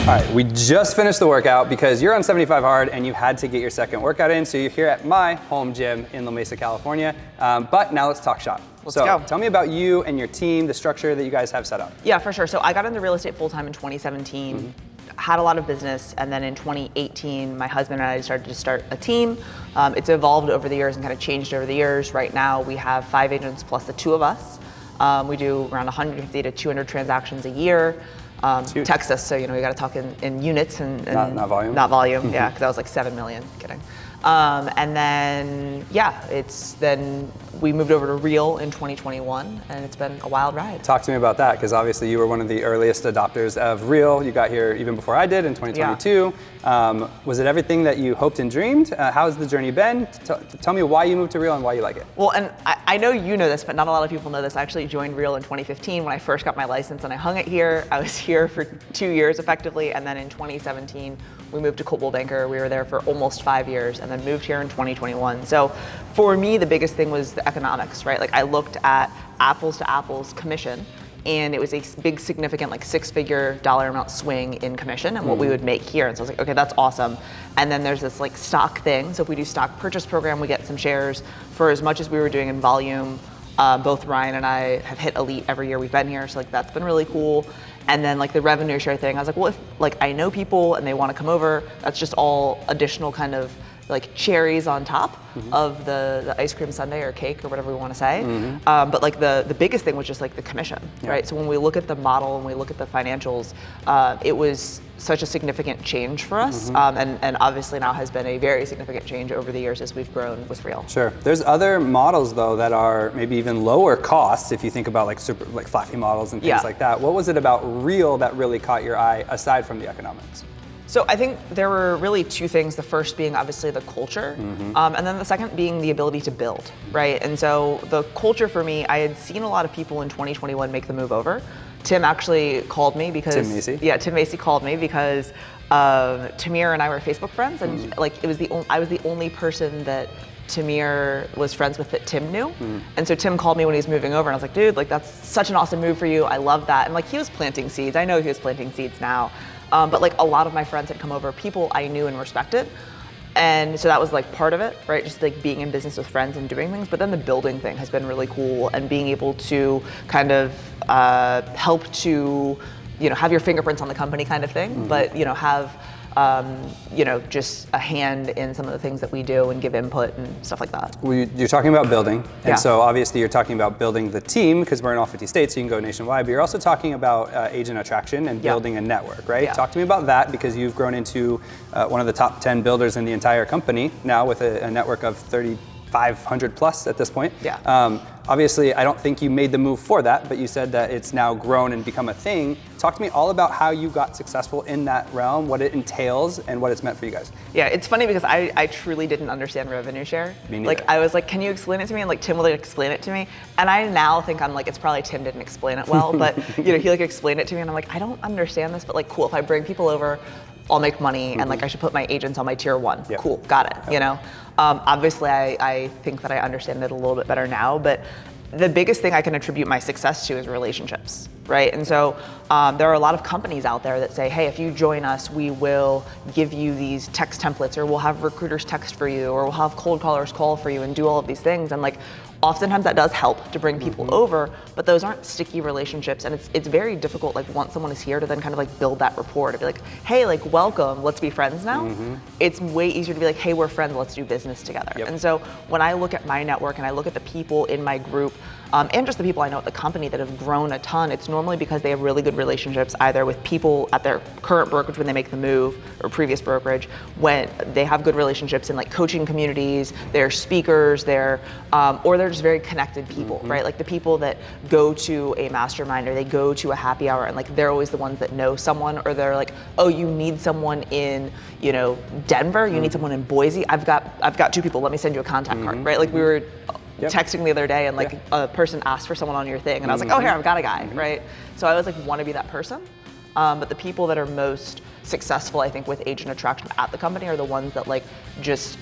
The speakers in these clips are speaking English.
right, we just finished the workout because you're on 75 hard and you had to get your second workout in, so you're here at my home gym in La Mesa, California. But now let's talk shop. Let's go. Tell me about you and your team, the structure that you guys have set up. Yeah, for sure. So I got into real estate full-time in 2017. Had a lot of business, and then in 2018 my husband and I decided to start a team. It's evolved over the years and kind of changed over the years. Right now we have 5 agents plus the 2 of us. We do around 150 to 200 transactions a year. Texas, so we got to talk in units and not volume. Not volume, yeah, because that was like 7 million. Kidding. And then then we moved over to Real in 2021, and it's been a wild ride. Talk to me about that, because obviously you were one of the earliest adopters of Real. You got here even before I did in 2022. Yeah. Was it everything that you hoped and dreamed? How's the journey been? Tell me why you moved to Real and why you like it. Well, and I know you know this, but not a lot of people know this. I actually joined Real in 2015 when I first got my license, and I hung it here. I was here for 2 years effectively, and then in 2017 we moved to Coldwell Banker. We were there for almost 5 years, and then moved here in 2021. So for me, the biggest thing was the economics, right? Like I looked at apples to apples commission, and it was a big, significant, like 6-figure dollar amount swing in commission and what we would make here. And so I was like, okay, that's awesome. And then there's this like stock thing. So if we do stock purchase program, we get some shares for as much as we were doing in volume. Both Ryan and I have hit elite every year we've been here. So like that's been really cool. And then like the revenue share thing, I was like, well, if like I know people and they want to come over, that's just all additional kind of like cherries on top of the ice cream sundae or cake or whatever we want to say. But like the biggest thing was just like the commission, right? So when we look at the model and we look at the financials, it was such a significant change for us. And obviously now has been a very significant change over the years as we've grown with Real. Sure. There's other models though that are maybe even lower costs if you think about like super like fluffy models and things like that. What was it about Real that really caught your eye aside from the economics? So I think there were really 2 things. The first being obviously the culture, and then the second being the ability to build, right? And so the culture for me, I had seen a lot of people in 2021 make the move over. Tim actually called me because Tim Macy. Yeah, Tim Macy called me because Tamir and I were Facebook friends, and like I was the only person that Tamir was friends with that Tim knew. And so Tim called me when he was moving over, and I was like, dude, like that's such an awesome move for you. I love that. And like he was planting seeds. I know he was planting seeds now. But like a lot of my friends had come over, people I knew and respected. And so that was like part of it, right? Just like being in business with friends and doing things. But then the building thing has been really cool, and being able to kind of help to, have your fingerprints on the company kind of thing, but have just a hand in some of the things that we do and give input and stuff like that. Well, you're talking about building, and so obviously you're talking about building the team because we're in all 50 states, so you can go nationwide, but you're also talking about agent attraction and building a network, right? Talk to me about that, because you've grown into one of the top 10 builders in the entire company now with a network of 3,500 plus at this point. Obviously, I don't think you made the move for that, but you said that it's now grown and become a thing. Talk to me all about how you got successful in that realm, what it entails, and what it's meant for you guys. Yeah, it's funny because I truly didn't understand revenue share. Me neither. Like I was like, can you explain it to me? And like Tim will explain it to me. And I now think I'm like, it's probably Tim didn't explain it well, but he like explained it to me, and I'm like, I don't understand this, but like cool, if I bring people over, I'll make money, and like I should put my agents on my tier 1. Cool, got it, Obviously I think that I understand it a little bit better now, but the biggest thing I can attribute my success to is relationships, right? And so there are a lot of companies out there that say, hey, if you join us, we will give you these text templates, or we'll have recruiters text for you, or we'll have cold callers call for you and do all of these things. And like, oftentimes that does help to bring people over, but those aren't sticky relationships. And it's very difficult, like once someone is here, to then kind of like build that rapport, to be like, hey, like welcome, let's be friends now. It's way easier to be like, hey, we're friends, let's do business together. And so when I look at my network and I look at the people in my group, and just the people I know at the company that have grown a ton, it's normally because they have really good relationships either with people at their current brokerage when they make the move, or previous brokerage, when they have good relationships in like coaching communities, they're speakers, or they're just very connected people, right? Like the people that go to a mastermind or they go to a happy hour, and like they're always the ones that know someone, or they're like, oh, you need someone in, Denver, you need someone in Boise, I've got 2 people, let me send you a contact card, right? Like we were texting the other day, and like a person asked for someone on your thing, and I was like, oh, here, I've got a guy, right? So I always like want to be that person. But the people that are most successful, I think, with agent attraction at the company are the ones that like just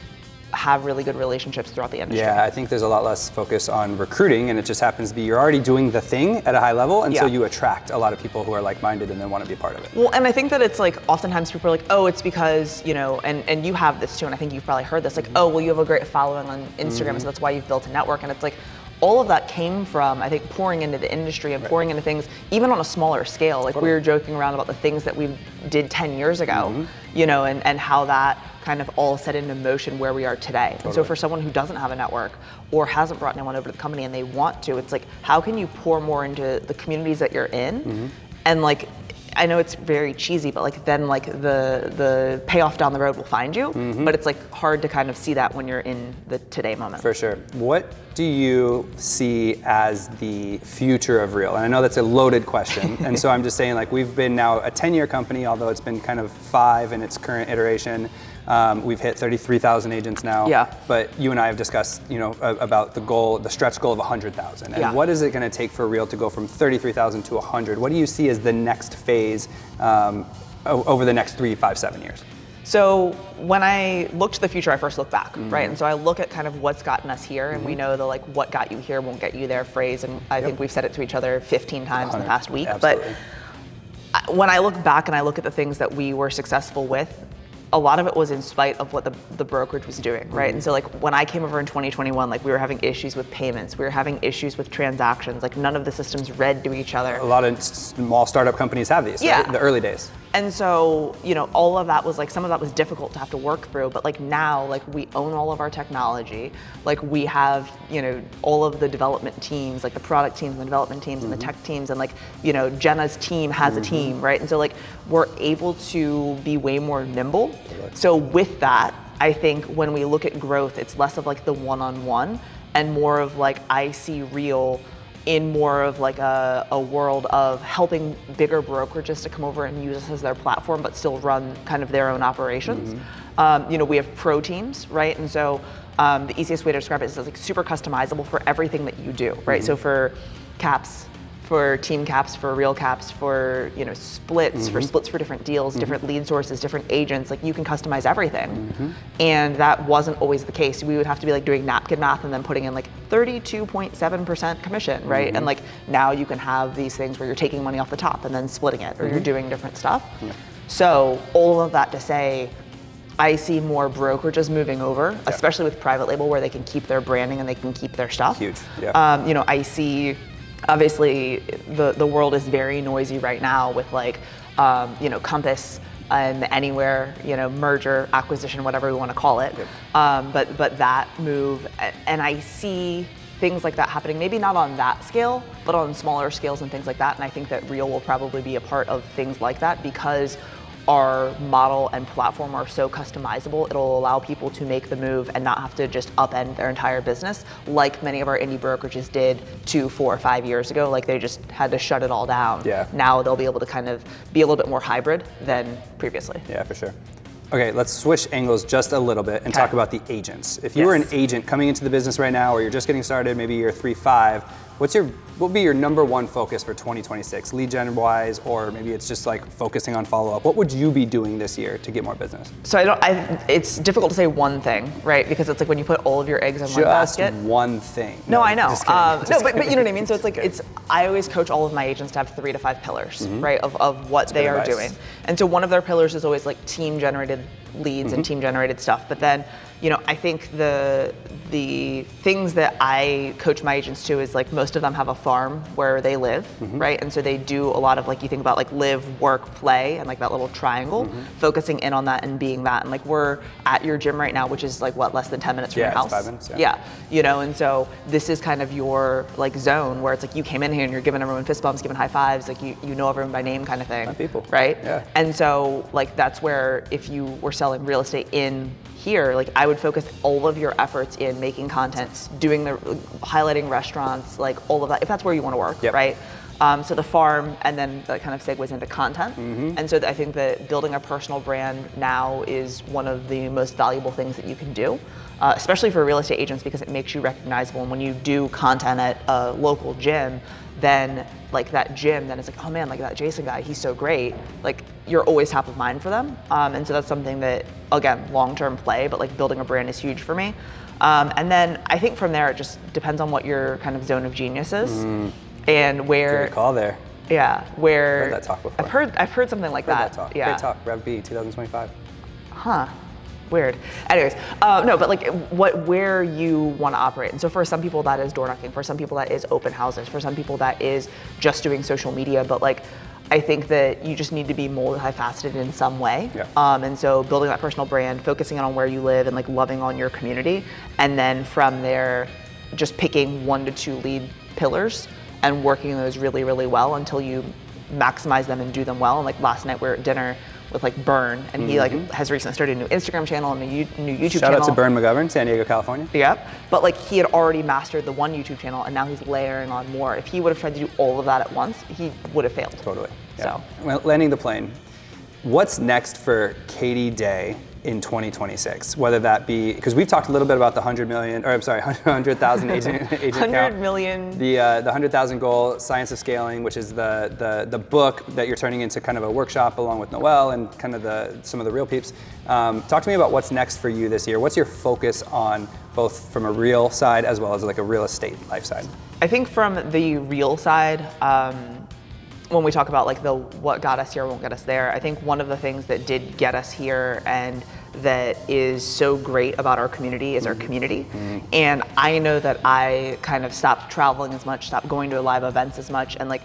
have really good relationships throughout the industry. Yeah, I think there's a lot less focus on recruiting, and it just happens to be you're already doing the thing at a high level, and so you attract a lot of people who are like-minded and then want to be a part of it. Well, and I think that it's like oftentimes people are like, oh, it's because, you know, and you have this too, and I think you've probably heard this, like, oh, well, you have a great following on Instagram, so that's why you've built a network, and it's like, all of that came from, I think, pouring into the industry and pouring into things, even on a smaller scale. Like we were joking around about the things that we did 10 years ago, you know, and how that kind of all set into motion where we are today. And so for someone who doesn't have a network or hasn't brought anyone over to the company and they want to, it's like, how can you pour more into the communities that you're in? And like, I know it's very cheesy, but like then like the payoff down the road will find you, but it's like hard to kind of see that when you're in the today moment. For sure. What do you see as the future of Real? And I know that's a loaded question, and so I'm just saying, like, we've been now a 10-year company, although it's been kind of 5 in its current iteration. We've hit 33,000 agents now. Yeah. But you and I have discussed, you know, about the goal, the stretch goal of 100,000. And what is it going to take for Real to go from 33,000 to 100? What do you see as the next phase over the next 3, 5, 7 years? So when I look to the future, I first look back, right? And so I look at kind of what's gotten us here, and we know the like what got you here won't get you there phrase, and I think we've said it to each other 15 times in the past week. Absolutely. But when I look back and I look at the things that we were successful with, a lot of it was in spite of what the brokerage was doing, right? And so like when I came over in 2021, like we were having issues with payments, we were having issues with transactions, like none of the systems read to each other. A lot of small startup companies have these, right? In the early days. And so, you know, all of that was like, some of that was difficult to have to work through, but like now, like we own all of our technology, like we have, you know, all of the development teams, like the product teams and the development teams and the tech teams, and like, you know, Jenna's team has a team, right? And so like, we're able to be way more nimble. So with that, I think when we look at growth, it's less of like the one-on-one and more of like, I see Real in more of like a world of helping bigger brokerages to come over and use us as their platform, but still run kind of their own operations. You know, we have pro teams, right? And so the easiest way to describe it is like super customizable for everything that you do, right? So for caps, for team caps, for real caps, for, you know, splits, for splits for different deals, different lead sources, different agents, like you can customize everything. And that wasn't always the case. We would have to be like doing napkin math and then putting in like 32.7% commission, right? And like now you can have these things where you're taking money off the top and then splitting it, or you're doing different stuff. So all of that to say, I see more brokerages moving over, especially with private label, where they can keep their branding and they can keep their stuff. Huge, you know, I see, obviously the world is very noisy right now with like, you know, Compass and the Anywhere, you know, merger, acquisition, whatever we want to call it. But that move, and I see things like that happening, maybe not on that scale, but on smaller scales and things like that. And I think that Real will probably be a part of things like that because our model and platform are so customizable. It'll allow people to make the move and not have to just upend their entire business like many of our indie brokerages did 2, 4, 5 years ago. Like they just had to shut it all down. Now they'll be able to kind of be a little bit more hybrid than previously. Yeah, for sure. Okay, let's switch angles just a little bit and talk about the agents. If you were an agent coming into the business right now, or you're just getting started, maybe year 3, 5, what will be your number one focus for 2026, lead gen wise, or maybe it's just like focusing on follow up? What would you be doing this year to get more business? So it's difficult to say one thing, right? Because it's like when you put all of your eggs in one basket. Just one thing. No, I know. But you know what I mean? So it's like, I always coach all of my agents to have 3 to 5 pillars, right? Of what they are doing. And so one of their pillars is always like team generated leads and team generated stuff. But then, you know, I think the things that I coach my agents to is like most of them have a farm where they live, right? And so they do a lot of like, you think about like live, work, play, and like that little triangle, focusing in on that and being that. And like we're at your gym right now, which is like what, less than 10 minutes from your house? It's 5 minutes, you know, and so this is kind of your like zone where it's like you came in here and you're giving everyone fist bumps, giving high fives, like you know everyone by name kind of thing. My people. Right? Yeah. And so like that's where if you were selling real estate in here, like I would focus all of your efforts in making content, doing highlighting restaurants, like all of that, if that's where you want to work, right? So the farm, and then that kind of segues into content. And so I think that building a personal brand now is one of the most valuable things that you can do, especially for real estate agents, because it makes you recognizable. And when you do content at a local gym, then like that gym, then it's like, oh man, like that Jason guy, he's so great. Like you're always top of mind for them. And so that's something that, again, long-term play, but like building a brand is huge for me. And then I think from there, it just depends on what your kind of zone of genius is and where. Good call there. Yeah, where. Heard that talk before. I've heard something like that. Talk. Yeah. Great talk. Rev B 2025. Huh. Weird. Anyways, no, but like where you want to operate. And so for some people that is door knocking, for some people that is open houses, for some people that is just doing social media. But like, I think that you just need to be multifaceted in some way. Yeah. And so building that personal brand, focusing on where you live and like loving on your community. And then from there, just picking 1 to 2 lead pillars and working those really, really well until you maximize them and do them well. And like last night we were at dinner with like Byrne, and he like has recently started a new Instagram channel and a new YouTube channel. Shout out to Byrne McGovern, San Diego, California. Yep. But like he had already mastered the one YouTube channel, and now he's layering on more. If he would have tried to do all of that at once, he would have failed. Totally. Yeah. So, well, landing the plane. What's next for Katie Day in 2026? Whether that be, because we've talked a little bit about the 100,000 agent 100 count. million. The 100,000 goal, Science of Scaling, which is the book that you're turning into kind of a workshop along with Noelle and kind of some of the real peeps. Talk to me about what's next for you this year. What's your focus on, both from a real side as well as like a real estate life side? I think from the real side, when we talk about like the what got us here won't get us there, I think one of the things that did get us here and that is so great about our community is our community. And I know that I kind of stopped traveling as much, stopped going to live events as much, and like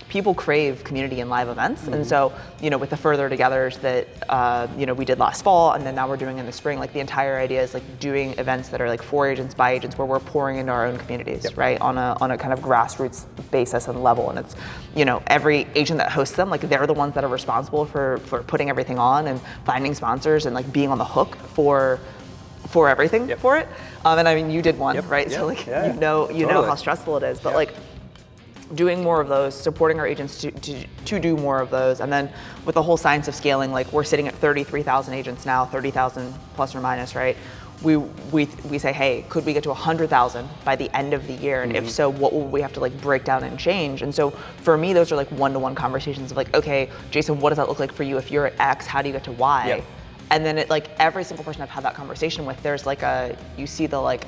people crave community and live events. And so, you know, with the Further Togethers that, you know, we did last fall and then now we're doing in the spring, like the entire idea is like doing events that are like for agents, by agents, where we're pouring into our own communities, right? On a kind of grassroots basis and level. And it's, you know, every agent that hosts them, like they're the ones that are responsible for putting everything on and finding sponsors and like being on the hook for everything for it. And I mean, you did one, right? So like, you know how stressful it is, but like, doing more of those, supporting our agents to do more of those. And then with the whole Science of Scaling, like we're sitting at 33,000 agents now, 30,000 plus or minus, right? We say, hey, could we get to 100,000 by the end of the year? And if so, what will we have to like break down and change? And so for me, those are like one-to-one conversations of like, okay, Jason, what does that look like for you? If you're at X, how do you get to Y? Yep. And then it like every single person I've had that conversation with, there's like you see the like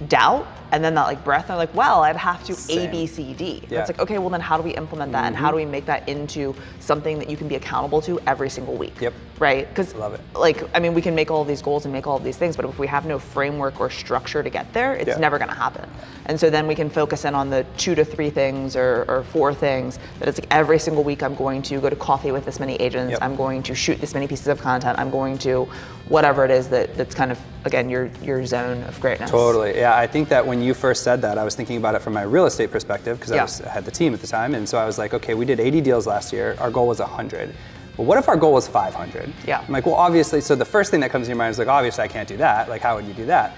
doubt and then that like breath, and they're like, well, I'd have to A, B, C, D. And it's like, okay, well then how do we implement that and how do we make that into something that you can be accountable to every single week? Right? Because like, I mean, we can make all of these goals and make all of these things, but if we have no framework or structure to get there, it's never gonna happen. And so then we can focus in on the 2 to 3 things or 4 things that it's like every single week I'm going to go to coffee with this many agents, I'm going to shoot this many pieces of content, I'm going to whatever it is that's kind of, again, your zone of greatness. Totally, yeah. I think that when you first said that, I was thinking about it from my real estate perspective because I had the team at the time, and so I was like, okay, we did 80 deals last year, our goal was 100. Well, what if our goal was 500? I'm like, well, obviously, so the first thing that comes to your mind is like, obviously I can't do that, like how would you do that?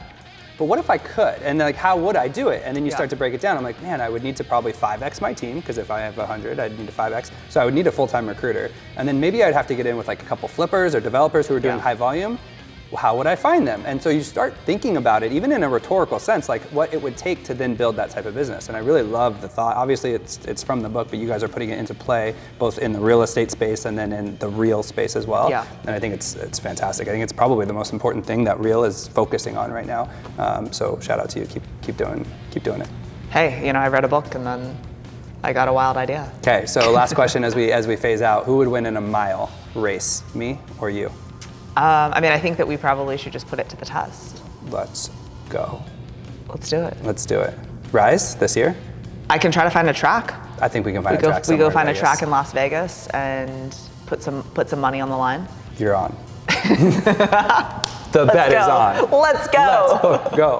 But what if I could? And like, how would I do it? And then you start to break it down. I'm like, man, I would need to probably 5X my team, because if I have 100, I'd need to 5X. So I would need a full-time recruiter. And then maybe I'd have to get in with like a couple flippers or developers who are doing high volume. How would I find them? And so you start thinking about it, even in a rhetorical sense, like what it would take to then build that type of business. And I really love the thought. Obviously, it's from the book, but you guys are putting it into play, both in the real estate space and then in the real space as well. And I think it's fantastic. I think it's probably the most important thing that real is focusing on right now. So shout out to you. Keep doing it. Hey, you know, I read a book and then I got a wild idea. Okay, so last question as we phase out: who would win in a mile race, me or you? I mean, I think that we probably should just put it to the test. Let's go. Let's do it. Let's do it. Rise this year? I can try to find a track. I think we can find a track somewhere. We go find a track in Las Vegas and put some money on the line. You're on. The bet is on. Let's go. Let's go.